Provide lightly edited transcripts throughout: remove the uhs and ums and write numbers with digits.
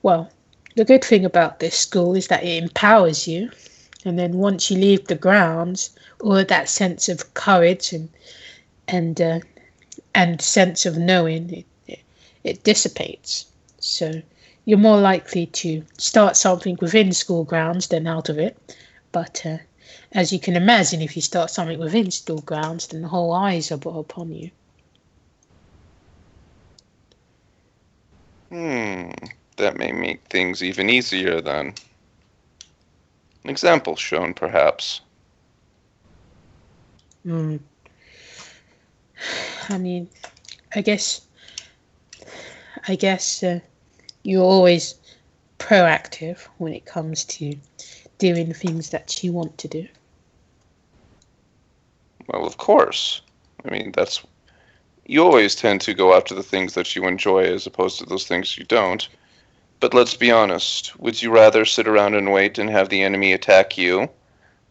Well, the good thing about this school is that it empowers you, and then once you leave the grounds, all of that sense of courage and sense of knowing it dissipates. So you're more likely to start something within school grounds than out of it. But as you can imagine, if you start something within school grounds, then the whole eyes are brought upon you. That may make things even easier then. An example shown, perhaps. Hmm. I mean, I guess, I guess you're always proactive when it comes to doing the things that you want to do. Well, of course. I mean, that's... You always tend to go after the things that you enjoy as opposed to those things you don't. But let's be honest. Would you rather sit around and wait and have the enemy attack you?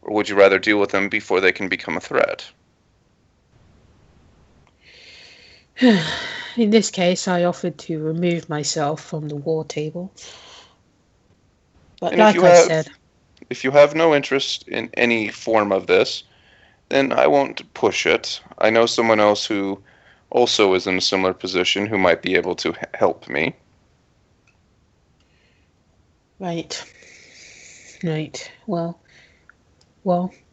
Or would you rather deal with them before they can become a threat? In this case, I offered to remove myself from the war table. But And if like you I have said, if you have no interest in any form of this, then I won't push it. I know someone else who also is in a similar position who might be able to help me. right, right. Well,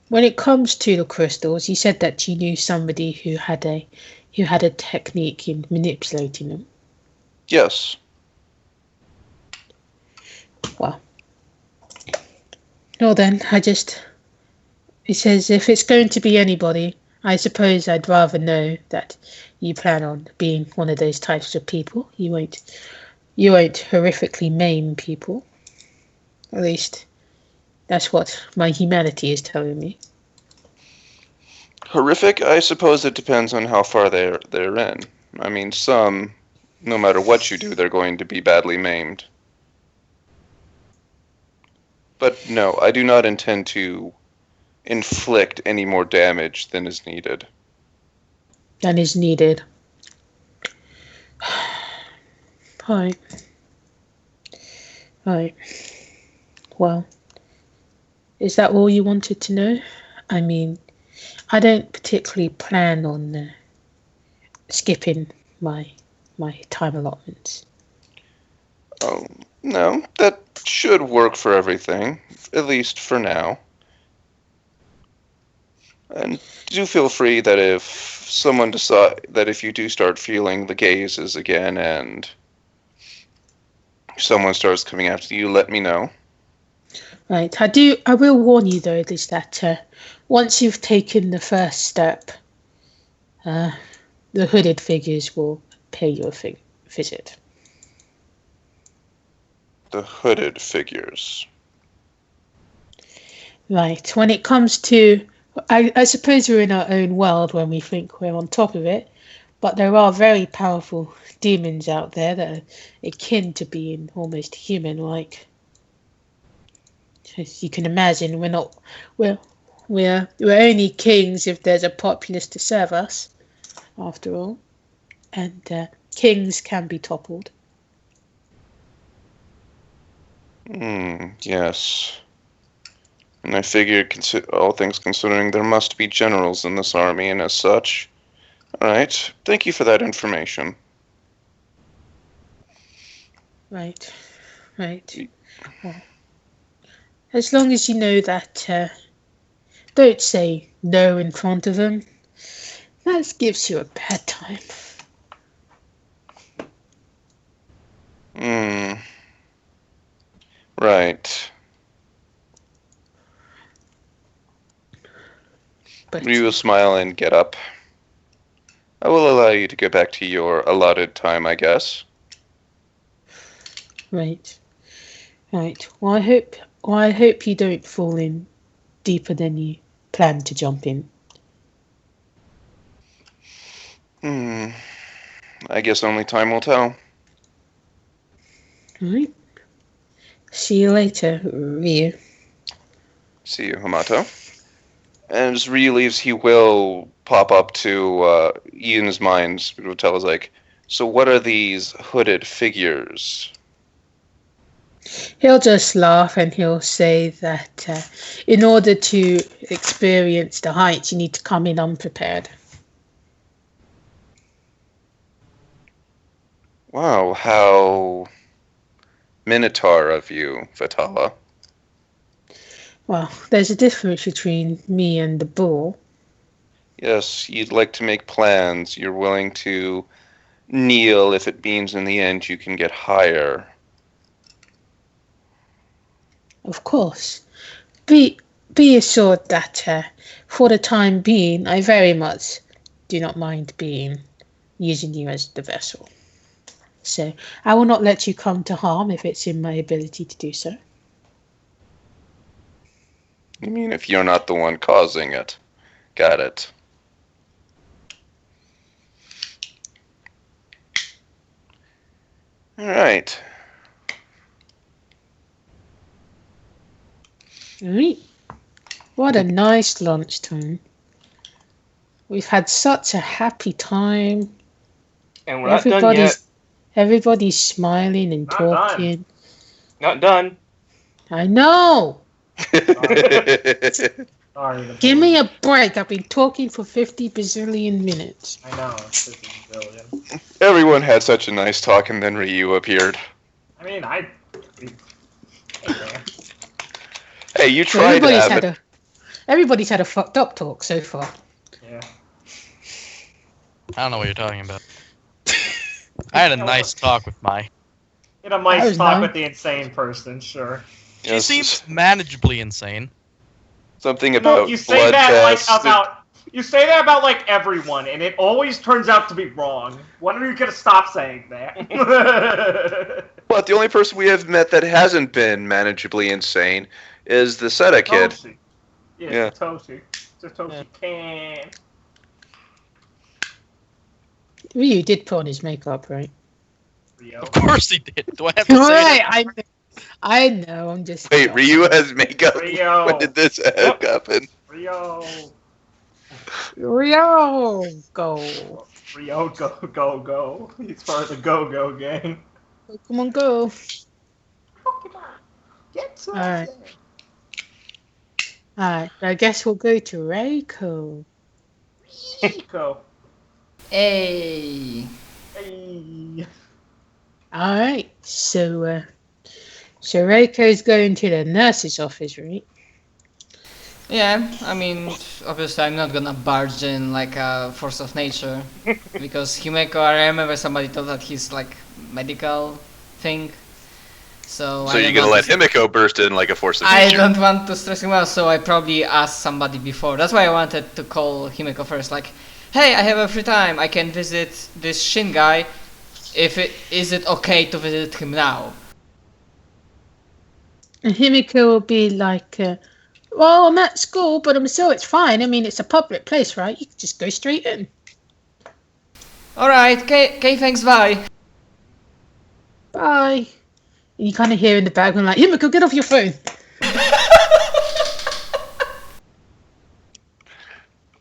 when it comes to the crystals, you said that you knew somebody who had a technique in manipulating them. Yes. Well, well then, it says if it's going to be anybody, I suppose I'd rather know that you plan on being one of those types of people. You won't horrifically maim people. At least that's what my humanity is telling me. Horrific? I suppose it depends on how far they're in. I mean, some, no matter what you do, they're going to be badly maimed. But no, I do not intend to inflict any more damage than is needed. Than is needed. Right, right. Well, is that all you wanted to know? I mean, I don't particularly plan on skipping my my time allotments. Oh, no, that should work for everything, at least for now. And do feel free that if you do start feeling the gazes again and someone starts coming after you, let me know. Right, I will warn you though, is that once you've taken the first step, uh, the hooded figures will pay you a visit. The hooded figures. Right, when it comes to, I suppose we're in our own world when we think we're on top of it, but there are very powerful demons out there that are akin to being almost human-like. As you can imagine, we're we're only kings if there's a populace to serve us, after all, and kings can be toppled. Yes. And I figured, all things considering, there must be generals in this army, and as such. Alright, thank you for that information. Right, right. Well, as long as you know that, don't say no in front of them. That gives you a bad time. Hmm, right. But You will smile and get up. I will allow you to go back to your allotted time, I guess. right, right. Well, I hope you don't fall in deeper than you plan to jump in. Hmm, I guess only time will tell. Right. See you later, Ryu. See you, Hamato. And as Ryu leaves, he will pop up to Ian's mind. Will tell us like, so what are these hooded figures? He'll just laugh and he'll say that in order to experience the heights, you need to come in unprepared. Wow, how Minotaur of you, Fatala. Well, there's a difference between me and the bull. Yes, you'd like to make plans. You're willing to kneel if it means in the end you can get higher. Of course. Be assured that for the time being, I very much do not mind using you as the vessel. So I will not let you come to harm if it's in my ability to do so. You mean if you're not the one causing it? Got it. All right. Right. What a nice lunchtime. We've had such a happy time. And we're not done yet. Everybody's smiling and talking. Not done. I know. Sorry. Give me a break. I've been talking for 50 bazillion minutes. I know, 50 bazillion. Everyone had such a nice talk, and then Ryu appeared. I mean, Hey, you tried to have it. Everybody's had a fucked up talk so far. Yeah. I don't know what you're talking about. I had a nice talk with Mai. You had a nice talk with the insane person, sure. She seems manageably insane. Something about you say that you say that about like everyone, and it always turns out to be wrong. When are you gonna stop saying that? But the only person we have met that hasn't been manageably insane is the Seta kid. Yeah. Satoshi. Satoshi can. Ryu did put on his makeup, right? Rio. Of course he did. Do I have to say that? I know. I'm just. Wait, Ryu has makeup? Rio. When did this happen? Rio, go. Rio, go. He's part of the go gang. Come on, go. Pokemon, get some. Alright, I guess we'll go to Reiko. Reiko. Hey. Alright, so Reiko's going to the nurse's office, right? Yeah, I mean, obviously I'm not gonna barge in like a force of nature, because Himeko, I remember somebody told that he's like medical thing, so you're gonna let Himeko burst in like a force of I nature? don't want to stress him out, so I probably asked somebody before. That's why I wanted to call Himeko first, like, hey, I have a free time, I can visit this Shin guy, is it okay to visit him now? And Himiko will be like, well, I'm at school, but I'm sure it's fine. I mean, it's a public place, right? You can just go straight in. Alright, okay, thanks, bye. Bye. And you kind of hear in the background like, Himiko, get off your phone.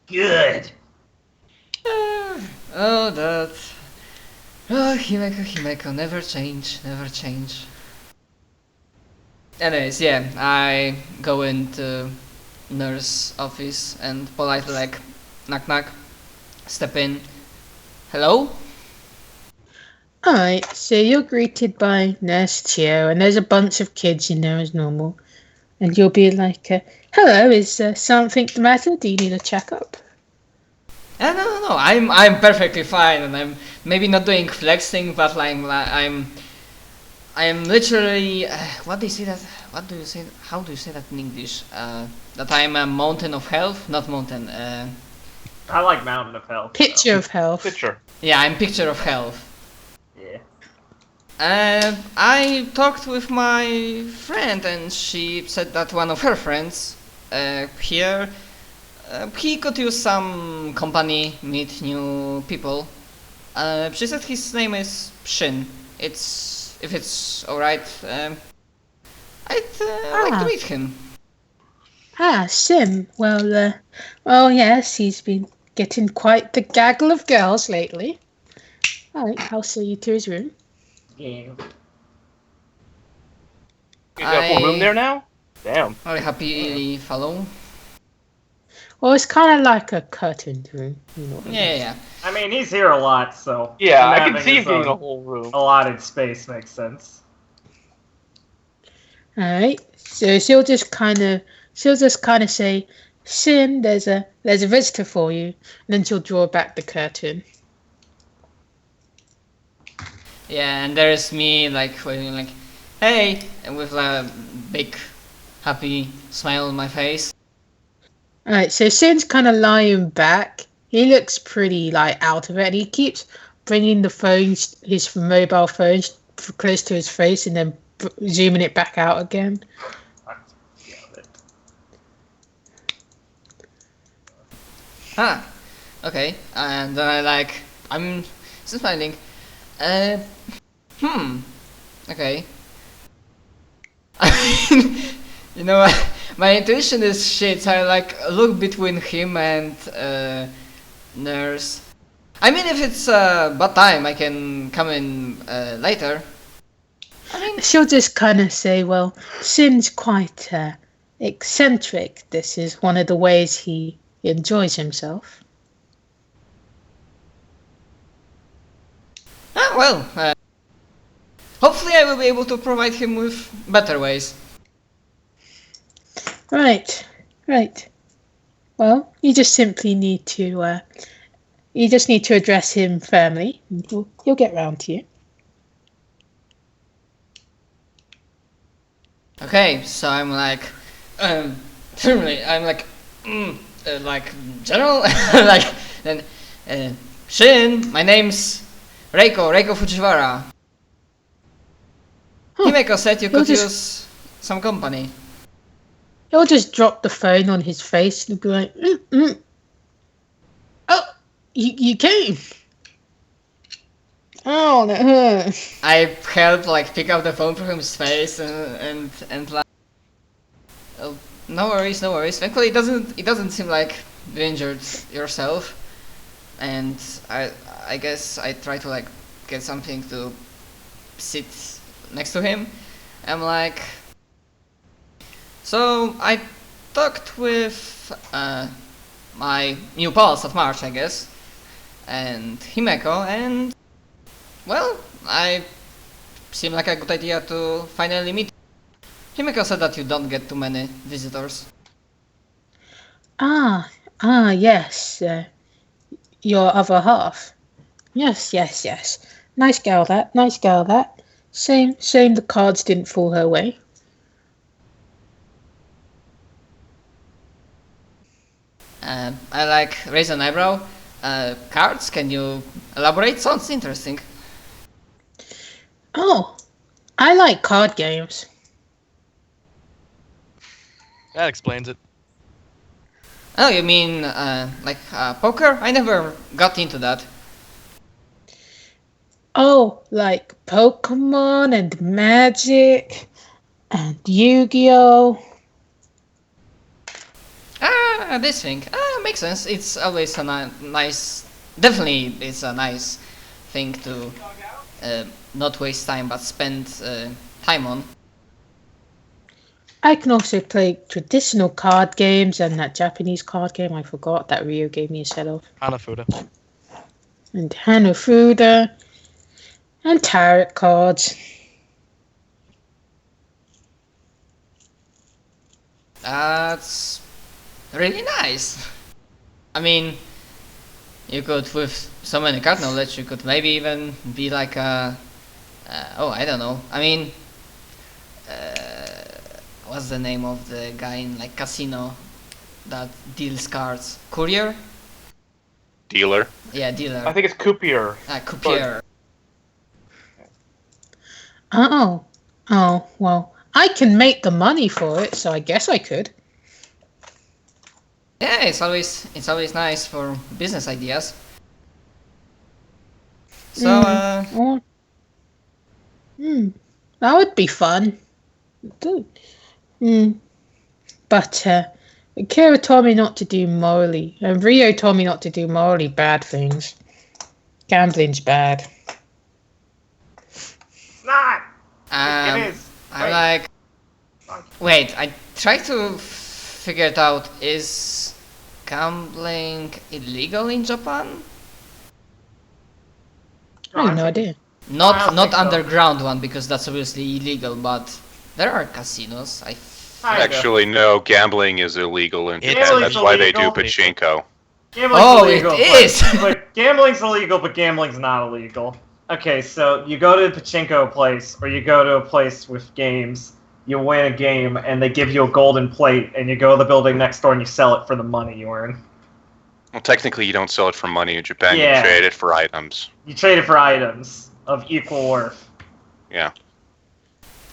Good. Himeko, never change. Anyways, yeah, I go into nurse office and politely like, knock, step in. Hello? Alright, so you're greeted by Nurse Chio, and there's a bunch of kids in there as normal. And you'll be like, hello, is something the matter? Do you need a checkup? No, I'm perfectly fine, and I'm maybe not doing flexing, but I'm literally, how do you say that in English? That I'm a mountain of health? Not mountain, I like mountain of health. Picture of health. Picture. Yeah, I'm picture of health. Yeah. I talked with my friend, and she said that one of her friends here, he could use some company, meet new people. She said his name is Shin. If it's alright, I'd like to meet him. Sim. Well, yes, he's been getting quite the gaggle of girls lately. Alright, I'll see you to his room. Yeah. You got a full room there now? Damn. Very happily follow. Well, it's kind of like a curtained room. You know what I mean? Yeah. I mean, he's here a lot, so Yeah, him I can having see his it being own a whole room. allotted space makes sense. All right. So she'll just kind of say, "Shin, there's a visitor for you," and then she'll draw back the curtain. Yeah, and there's me like waving like, hey, and with a big happy smile on my face. All right. So Shin's kind of lying back. He looks pretty like out of it. And he keeps bringing the his mobile phone, close to his face, and then zooming it back out again. Okay, and then I'm still smiling. Okay. I mean, you know, my intuition is shit, so I look between him and nurse. I mean, if it's bad time, I can come in later. I mean, She'll just kind of say, "Well, Shin's quite eccentric. This is one of the ways he enjoys himself." Hopefully I will be able to provide him with better ways. Right. Well, you just simply need to address him firmly. And he'll get round to you. Okay, so I'm firmly, I'm general, then, Shin, my name's Reiko Fujiwara. Himeko said you could use some company. He'll just drop the phone on his face and be like, "Oh, you came. Oh, that hurt." I helped pick up the phone from his face and oh, no worries. Thankfully, it doesn't seem like you injured yourself, and I guess I try to get something to sit next to him. I'm like, so I talked with my new boss at March, I guess, and Himeko, and well, I seem like a good idea to finally meet. Himeko said that you don't get too many visitors. Yes. Your other half. Yes. Nice girl, that. Shame the cards didn't fall her way. I raise an eyebrow. Cards, can you elaborate? Sounds interesting. Oh, I like card games. That explains it. Oh, you mean poker? I never got into that. Oh, like Pokemon and Magic and Yu-Gi-Oh. This thing. Makes sense. It's always a nice... Definitely it's a nice thing to not waste time, but spend time on. I can also play traditional card games and that Japanese card game I forgot that Ryo gave me a set of. Hanafuda. And Hanafuda. And tarot cards. That's really nice. I mean, you could, with so many card knowledge, you could maybe even be like a... I don't know. I mean... what's the name of the guy in casino that deals cards? Courier? Dealer. Yeah, dealer. I think it's Coupier. Coupier. Oh, well, I can make the money for it, so I guess I could. Yeah, it's always nice for business ideas. So, that would be fun. But Akira told me not to do morally, and Rio told me not to do morally bad things. Gambling's bad. It's not. it is. I'm Wait, I try to figure it out. Is gambling illegal in Japan? I have no idea. I Not don't not think so. underground one because that's obviously illegal, but there are casinos. Kinda. Actually, no, gambling is illegal in It's Japan. That's why they do illegal. pachinko. Gambling's Oh, illegal, it is! but gambling's illegal, but gambling's not illegal. Okay, so you go to a pachinko place, or you go to a place with games, you win a game, and they give you a golden plate, and you go to the building next door and you sell it for the money you earn. Well, technically, you don't sell it for money in Japan. Yeah. You trade it for items. You trade it for items of equal worth. Yeah.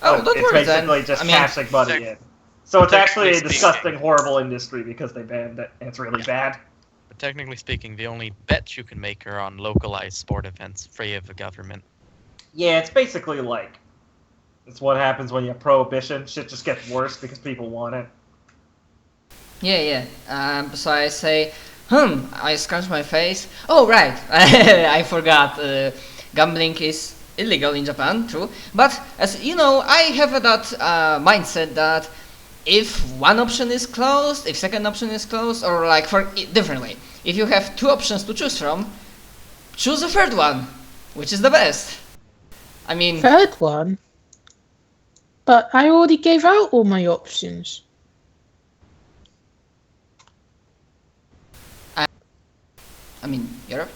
Oh, But that it's works then. basically just I mean, cashing money tech- in. So it's actually a technically disgusting, horrible industry because they banned it, and it's really bad. But technically speaking, the only bets you can make are on localized sport events, free of the government. Yeah, it's basically like, it's what happens when you have prohibition. Shit just gets worse because people want it. Yeah. So I say, I scratch my face. Oh, right. I forgot. Gambling is illegal in Japan, true. But as you know, I have that mindset that if one option is closed, if second option is closed, or like differently, if you have two options to choose from, choose a third one, which is the best. I mean, Third one? But I already gave out all my options. Europe.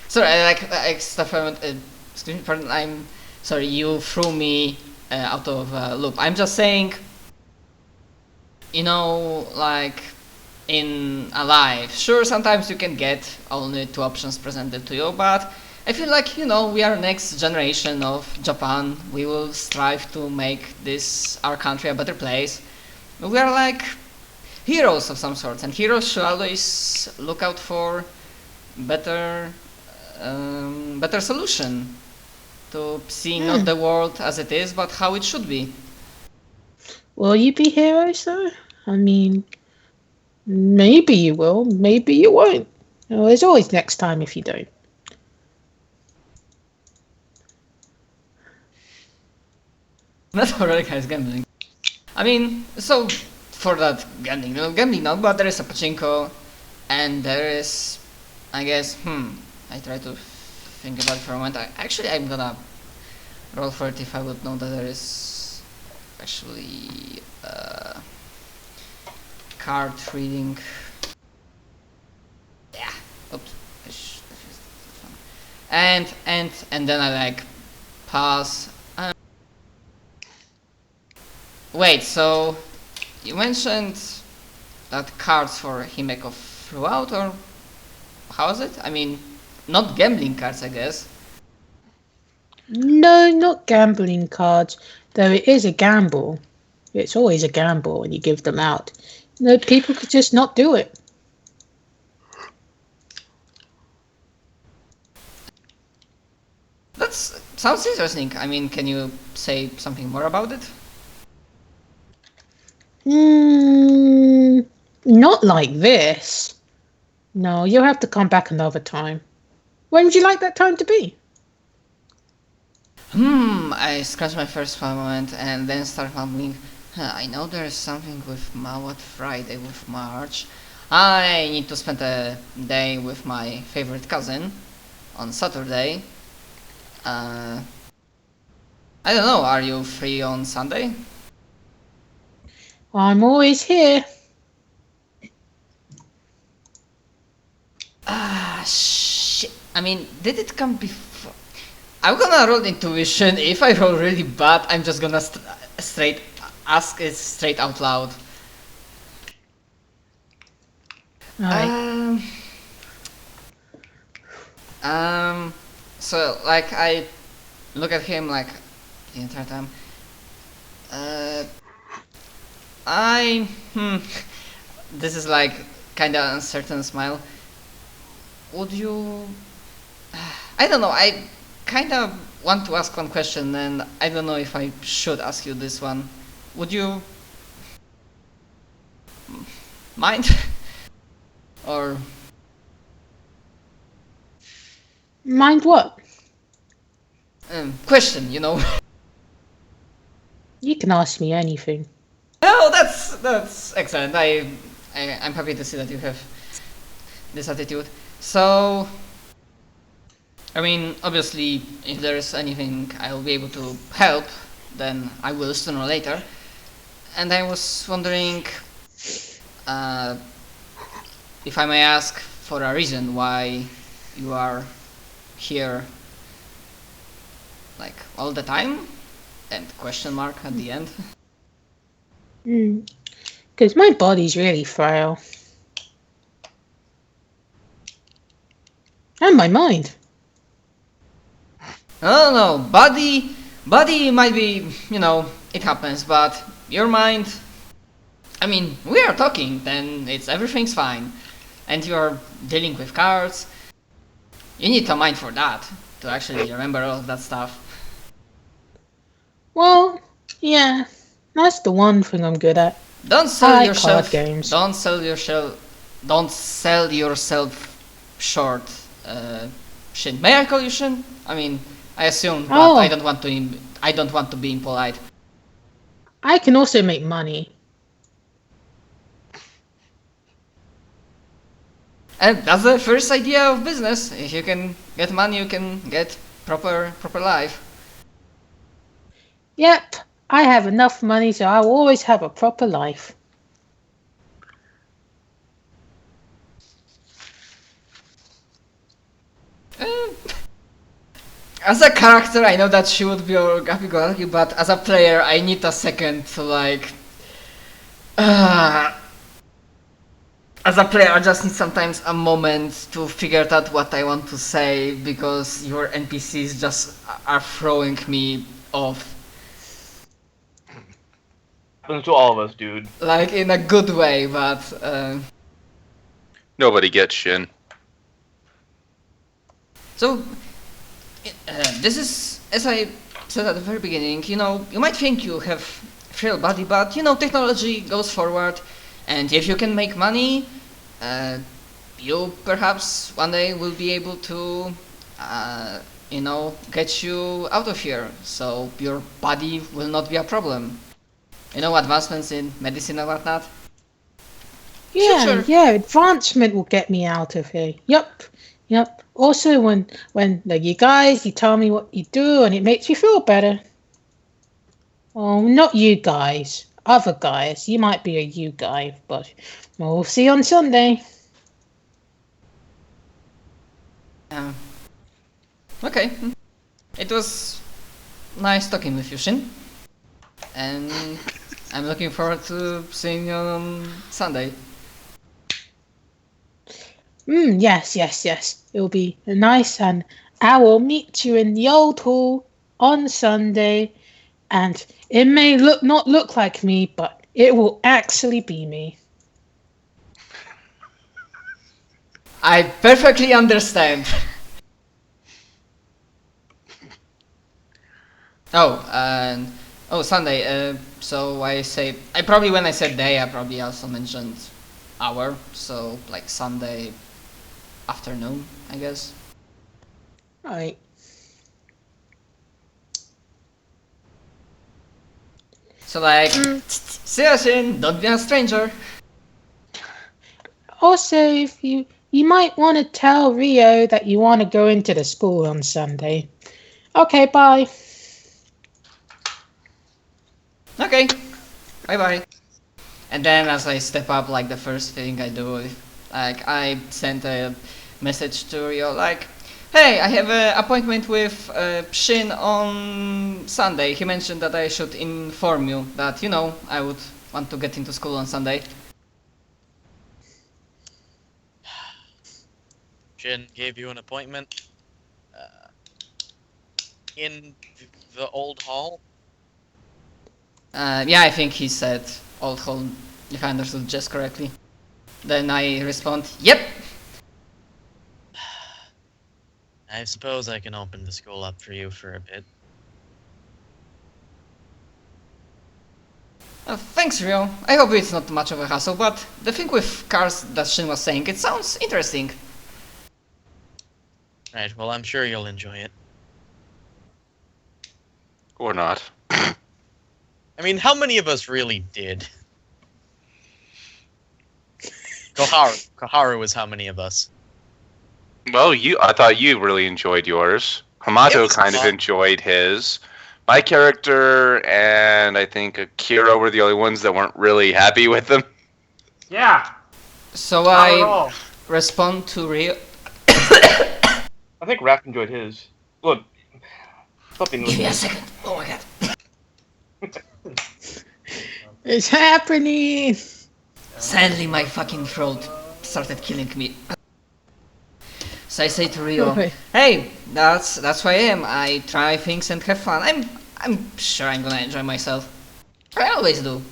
Sorry, like Stefan. Excuse me, pardon. I'm sorry. You threw me out of loop. I'm just saying. You know, like in Alive, sure, sometimes you can get only two options presented to you, but I feel like, you know, we are next generation of Japan. We will strive to make this our country a better place. We are like heroes of some sort, and heroes should always look out for better solution to see not the world as it is, but how it should be. Will you be heroes though? I mean, maybe you will, maybe you won't. Well, there's always next time if you don't. That's already guys gambling. I mean, so for that gambling, no gambling not, but there is a pachinko, and there is, I guess, I try to think about it for a moment. I'm gonna roll for it if I would know that there is actually card reading. Yeah. Oops. And then I like pass. Wait, so you mentioned that cards for Himeko throughout, or how is it? I mean, not gambling cards, I guess. No, not gambling cards, though it is a gamble. It's always a gamble when you give them out. No, people could just not do it. That sounds interesting. I mean, can you say something more about it? Not like this. No, you'll have to come back another time. When would you like that time to be? I scratch my face for a moment and then start mumbling. I know there's something with Mawat Friday with March. I need to spend a day with my favorite cousin on Saturday. I don't know, are you free on Sunday? I'm always here. Shit. I mean, did it come before? I'm gonna roll intuition. If I roll really bad, I'm just gonna straight ask it straight out loud. Right. So like I look at him like the entire time. This is like kinda uncertain smile. Would you? I don't know. I kinda want to ask one question, and I don't know if I should ask you this one. Would you mind? Or Mind what? question, you know? You can ask me anything. No, that's excellent. I'm happy to see that you have this attitude. So, I mean, obviously, if there's anything I'll be able to help, then I will sooner or later. And I was wondering, if I may ask for a reason why you are here, like, all the time? And question mark at the end. Because my body's really frail. And my mind. No, body might be, it happens, but your mind, I mean, we are talking, then everything's fine. And you are dealing with cards. You need a mind for that, to actually remember all of that stuff. Well, yeah, that's the one thing I'm good at. Don't sell I like yourself. card games. Don't sell yourself short. Shin. May I call you Shin? I mean, I assume, but Oh. I don't want to be impolite. I can also make money. And that's the first idea of business. If you can get money, you can get proper life. Yep, I have enough money, so I'll always have a proper life. As a character, I know that she would be all happy-go-lucky, but as a player, I need a second to like. As a player, I just need sometimes a moment to figure out what I want to say because your NPCs just are throwing me off. Happens to all of us, dude. Like in a good way, but Nobody gets Shin. so this is, as I said at the very beginning, you might think you have frail body, but technology goes forward, and if you can make money, you perhaps one day will be able to, get you out of here, so your body will not be a problem. Advancements in medicine and whatnot. Yeah, Sure. yeah, advancement will get me out of here. Yep. Also, when like you guys, you tell me what you do, and it makes me feel better. Oh, not you guys, other guys. You might be a you guy, but we'll see on Sunday. Okay. It was nice talking with you, Shin. And I'm looking forward to seeing you on Sunday. Yes. It will be nice, and I will meet you in the old hall on Sunday. And it may not look like me, but it will actually be me. I perfectly understand. Sunday. So when I said day, I probably also mentioned hour. So like Sunday afternoon, I guess. Right. So like, see you soon. Don't be a stranger. Also, if you might want to tell Rio that you want to go into the school on Sunday. Okay, bye. Okay. Bye bye. And then as I step up, like the first thing I do, like I send a message to Rio, like, hey, I have an appointment with Shin on Sunday. He mentioned that I should inform you that, I would want to get into school on Sunday. Shin gave you an appointment in the old hall? Yeah, I think he said old hall, if I understood just correctly. Then I respond, yep. I suppose I can open the school up for you for a bit. Thanks, Rio. I hope it's not much of a hassle, but the thing with cars that Shin was saying, it sounds interesting. Right, well, I'm sure you'll enjoy it. Or not. I mean, how many of us really did? Koharu was how many of us? Well, I thought you really enjoyed yours. Hamato kind of fun. enjoyed his. My character and I think Akira were the only ones that weren't really happy with them. Yeah. So Not at I all. respond to Rio. I think Raph enjoyed his. Look, something. Give me a second. Oh my god. It's happening. Sadly, my fucking throat started killing me. So I say to Rio, Okay. "Hey, that's who I am. I try things and have fun. I'm sure I'm gonna enjoy myself. I always do."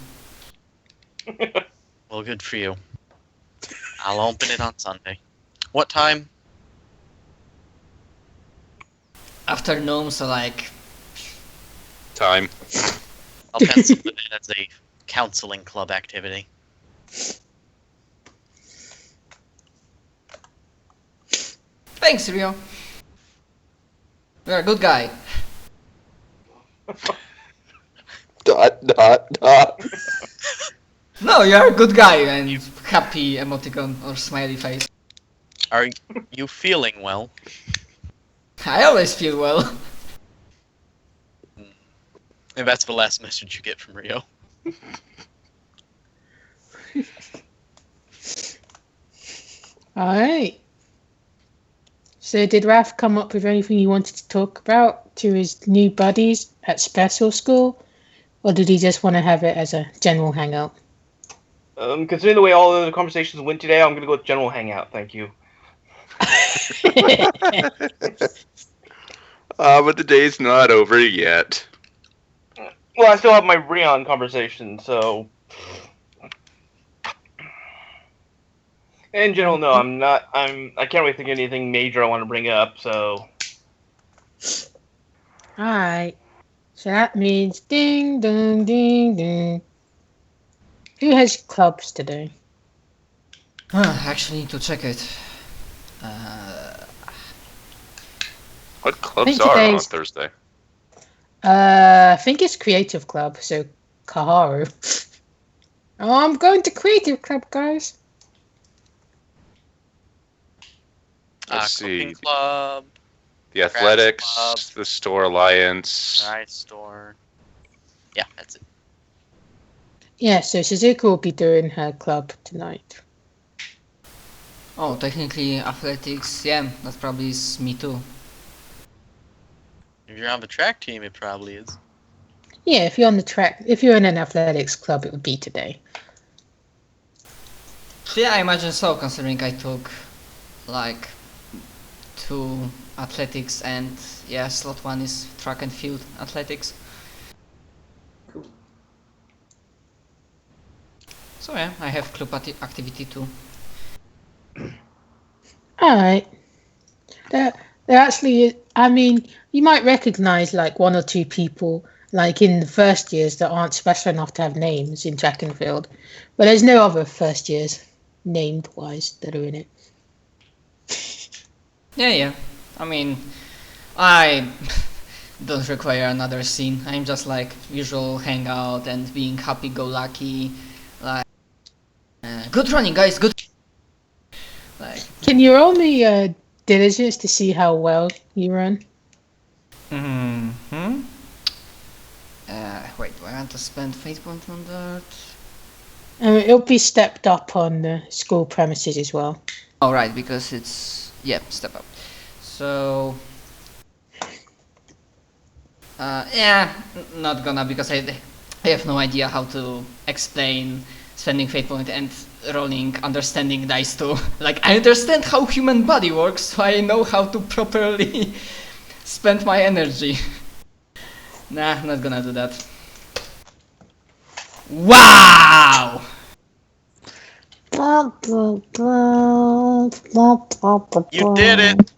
Well, good for you. I'll open it on Sunday. What time? Afternoon, so like Time. I'll pencil it in as a counseling club activity. thanks, Rio. You're a good guy. Dot. No, you're a good guy and happy emoticon or smiley face. Are you feeling well? I always feel well. If that's the last message you get from Rio. Alright. So did Raph come up with anything he wanted to talk about to his new buddies at special school? Or did he just want to have it as a general hangout? Considering the way all the conversations went today, I'm gonna go with general hangout. Thank you. But the day's not over yet. Well, I still have my Rion conversation, so. In general, no, I'm not. I can't really think of anything major I want to bring up. So. Alright. So that means ding dong ding ding. Who has clubs today? Actually need to check it. What clubs think are on today's- Thursday? I think it's Creative Club, so Kaharu. Oh, I'm going to Creative Club, guys. Let's Cooking see. club, The Athletics, Club. the Store Alliance. rice store. Yeah, that's it. Yeah, so Suzuka will be doing her club tonight. Oh, technically athletics, yeah, that probably is me too. If you're on the track team, it probably is. Yeah, if you're on the track, if you're in an athletics club, it would be today. Yeah, I imagine so, considering I took like 2 athletics and yeah, slot 1 is track and field athletics. So yeah, I have club activity too. Alright. There actually, I mean, you might recognize like 1 or 2 people, like in the first years that aren't special enough to have names in track and field. But there's no other first years named wise that are in it. Yeah. I mean, I don't require another scene. I'm just like usual hangout and being happy-go-lucky. Like, good running, guys. Good. Like, Can you roll me diligence to see how well you run? wait, do I want to spend fate point on that? It'll be stepped up on the school premises as well. Oh, right, because it's step up. So, not gonna, because I have no idea how to explain spending fate point and rolling understanding dice too. Like, I understand how human body works, so I know how to properly spend my energy. Nah, not gonna do that. Wow! You did it!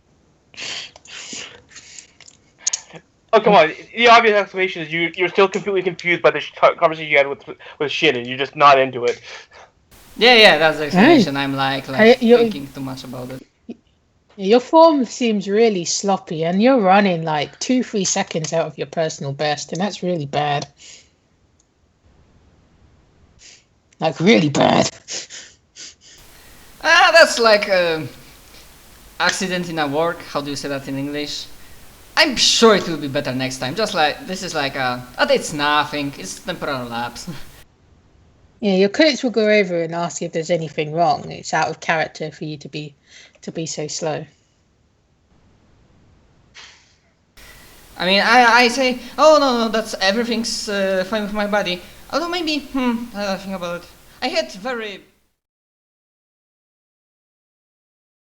Oh, come on. The obvious explanation is you're still completely confused by the conversation you had with Shin, and you're just not into it. Yeah, that's the explanation. I'm like thinking too much about it. Your form seems really sloppy, and you're running like 2-3 seconds out of your personal best, and that's really bad. Like really bad. That's like accident in a work. How do you say that in English? I'm sure it will be better next time. Just like this is like it's nothing. It's temporal lapse. Yeah, your critics will go over and ask if there's anything wrong. It's out of character for you to be so slow. I mean, I say, oh no, that's everything's fine with my body. Although maybe, I think about it. I had very